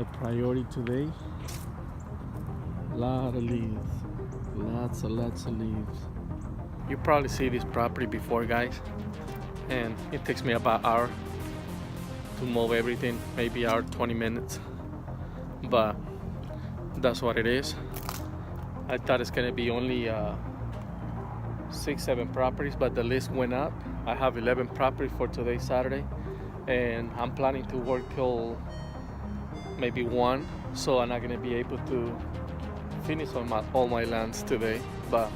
my priority today. Lot of leaves, lots of leaves. You probably see this property before, guys, and it takes me about an hour to mow everything, maybe hour 20 minutes, but that's what it is. I thought it's gonna be only 6-7 properties, but the list went up. I have 11 properties for today, Saturday, and I'm planning to work till maybe 1, so I'm not gonna be able to finish all my lands today, but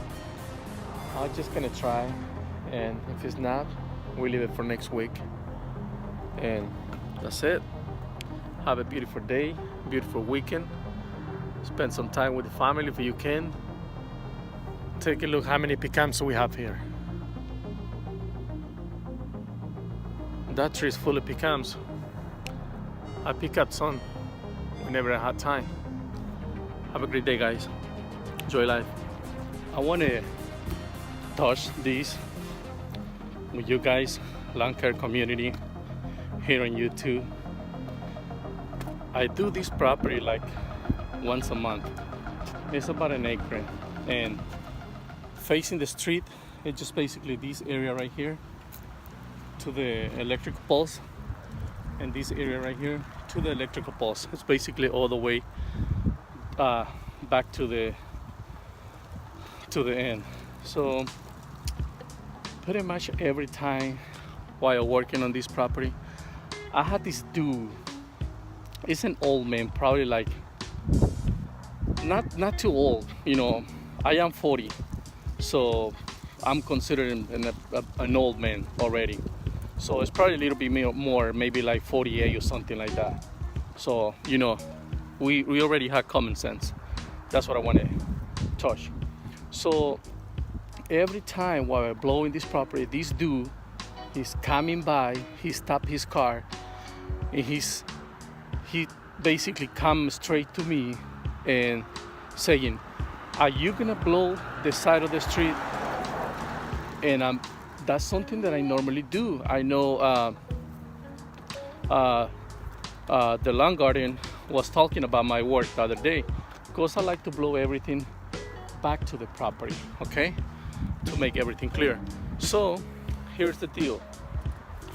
I'm just gonna try, and if it's not, we leave it for next week. And that's it. Have a beautiful day, beautiful weekend. Spend some time with the family if you can. Take a look how many pecans we have here. That tree is full of pecans. I pick up some whenever I have time. Have a great day, guys. Enjoy life. I want to touch this with you guys, lawn care community here on YouTube. I do this property like once a month. It's about an acre, and facing the street, it's just basically this area right here to the electrical poles, and this area right here to the electrical poles. It's basically all the way back to the end. So pretty much every time while working on this property, I had this dude. It's an old man, probably like not too old, you know. I am 40, so I'm considered an old man already. So it's probably a little bit more, maybe like 48 or something like that. So, you know, we already have common sense. That's what I want to touch. So every time while we're blowing this property, this dude, he's coming by, he stopped his car, and he basically comes straight to me and saying, "Are you gonna blow the side of the street?" And that's something that I normally do. I know the lawn guardian was talking about my work the other day, because I like to blow everything back to the property, okay, to make everything clear. So here's the deal.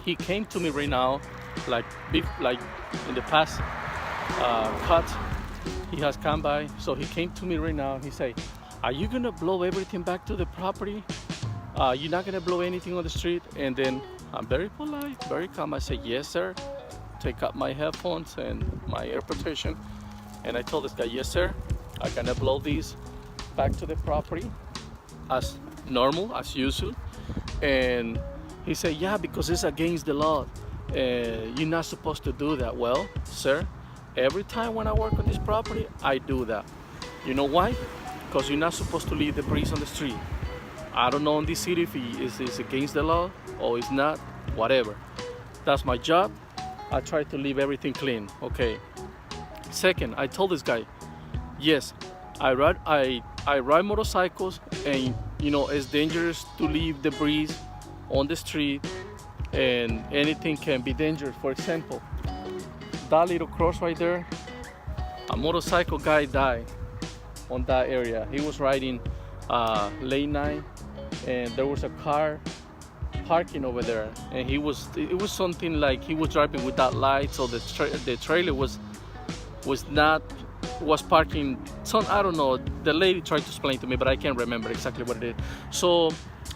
He came to me right now, like in the past cut, he has come by. So he came to me right now. He said, "Are you gonna blow everything back to the property? You're not gonna blow anything on the street?" And then I'm very polite, very calm. I say, "Yes, sir." Take out my headphones and my air protection, and I told this guy, "Yes, sir, I'm gonna blow these back to the property as normal, as usual." And he said, "Yeah, because it's against the law. You're not supposed to do that." Well, sir, every time when I work on this property, I do that. You know why? Because you're not supposed to leave debris on the street. I don't know in this city if it's against the law or it's not, whatever. That's my job. I try to leave everything clean, okay? Second, I told this guy, yes, I ride motorcycles, and you know, it's dangerous to leave debris on the street, and anything can be dangerous. For example, that little cross right there, a motorcycle guy died on that area. He was riding late night, and there was a car parking over there, and it was something like he was driving without lights, so the trailer was parking some, I don't know, the lady tried to explain to me, but I can't remember exactly what it is. So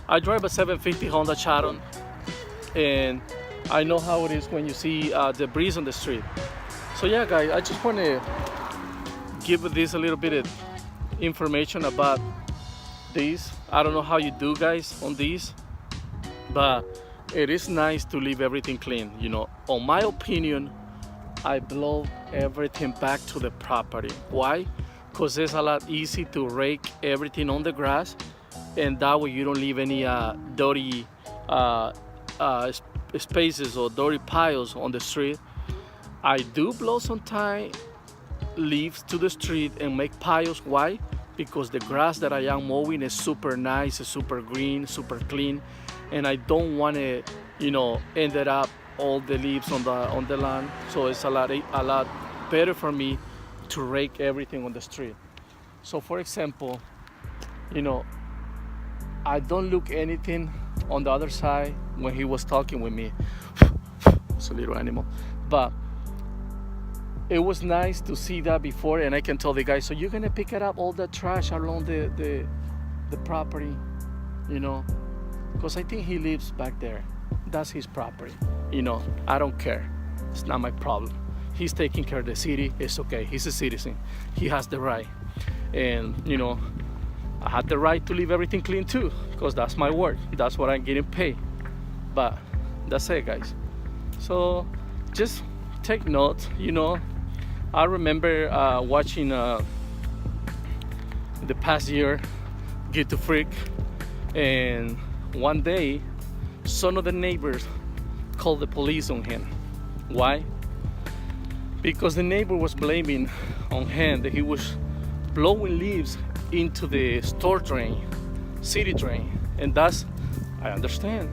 I drive a 750 Honda Charon, and I know how it is when you see debris on the street. So yeah, guys, I just want to give this a little bit of information about these. I don't know how you do, guys, on these, but it is nice to leave everything clean. You know, on my opinion, I blow everything back to the property. Why? Because it's a lot easy to rake everything on the grass, and that way you don't leave any dirty spaces or dirty piles on the street. I do blow sometimes leaves to the street and make piles. Why? Because the grass that I am mowing is super nice, it's super green, super clean, and I don't want to, you know, ended up all the leaves on the lawn. So it's a lot better for me to rake everything on the street. So for example, you know, I don't look anything on the other side when he was talking with me. It's a little animal, but it was nice to see that before, and I can tell the guy, so you're gonna pick it up all the trash along the property, you know, because I think he lives back there. That's his property, you know. I don't care. It's not my problem. He's taking care of the city. It's okay. He's a citizen. He has the right, and you know, I had the right to leave everything clean too, because that's my work. That's what I'm getting paid. But that's it, guys. So just take note, you know. I remember watching the past year Geek to Freak, and one day some of the neighbors called the police on him. Why? Because the neighbor was blaming on him that he was blowing leaves into the store drain, city drain, and that's, I understand,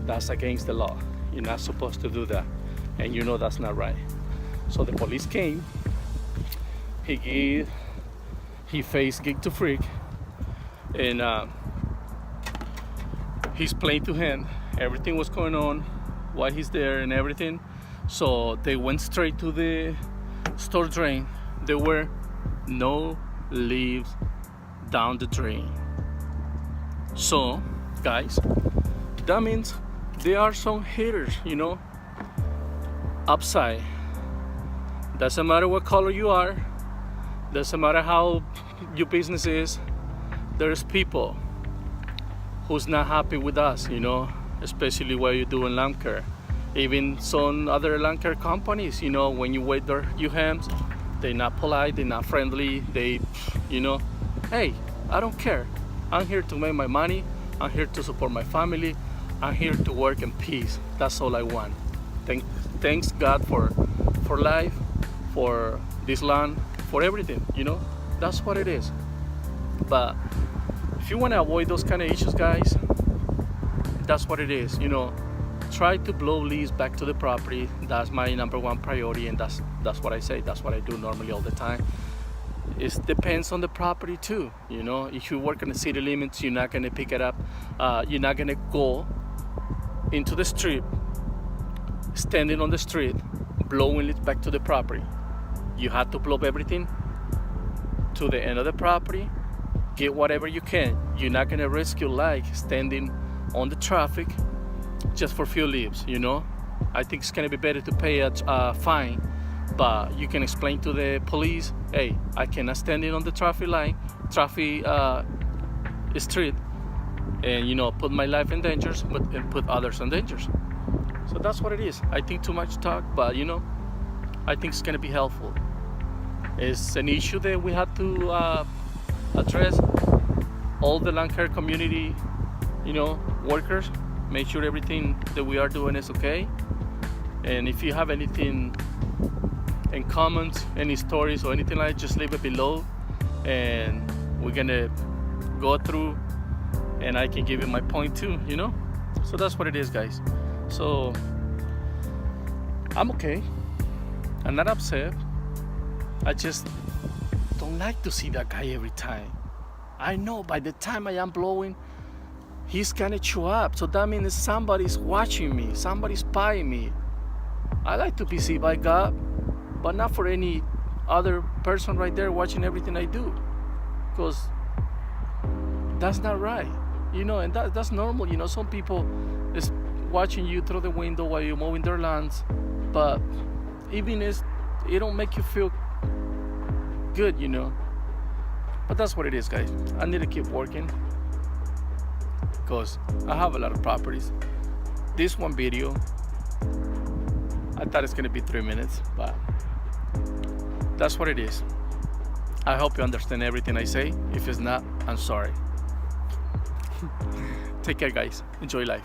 that's against the law. You're not supposed to do that, and you know that's not right. So the police came. He faced Geek to Freak, and he explained to him everything was going on, why he's there and everything. So they went straight to the store drain. There were no leaves down the drain. So guys, that means there are some haters, you know, upside. Doesn't matter what color you are, doesn't matter how your business is, there's people who's not happy with us, you know, especially what you do in lawn care. Even some other lawn care companies, you know, when you wait your hands, they're not polite, they're not friendly, they, you know, hey, I don't care. I'm here to make my money, I'm here to support my family, I'm here to work in peace. That's all I want. Thanks God for life, for this land, for everything, you know. That's what it is. But if you want to avoid those kind of issues, guys, that's what it is, you know. Try to blow leaves back to the property. That's my number one priority, and that's what I say. That's what I do normally all the time. It depends on the property too, you know. If you work in the city limits, you're not gonna pick it up. You're not gonna go into the street, standing on the street, blowing it back to the property. You have to blow everything to the end of the property, get whatever you can. You're not gonna risk your life standing on the traffic just for few leaves, you know. I think it's gonna be better to pay a fine, but you can explain to the police, hey, I cannot stand in on the traffic street, and you know, put my life in danger, and put others in danger. So that's what it is. I think too much talk, but you know, I think it's gonna be helpful. It's an issue that we have to address. All the lawn care community, you know, workers, make sure everything that we are doing is okay. And if you have anything in comments, any stories or anything like that, just leave it below, and we're gonna go through, and I can give you my point too, you know. So that's what it is, guys. So I'm okay. I'm not upset. I just don't like to see that guy every time. I know by the time I am blowing, he's gonna chew up. So that means somebody's watching me, somebody's spying me. I like to be seen by God, but not for any other person right there watching everything I do, because that's not right, you know. And that's normal, you know. Some people is watching you through the window while you're mowing their lawns, but even it don't make you feel good, you know. But that's what it is, guys. I need to keep working because I have a lot of properties. This one video, I thought it's gonna be 3 minutes, but that's what it is. I hope you understand everything I say. If it's not, I'm sorry. Take care, guys. Enjoy life.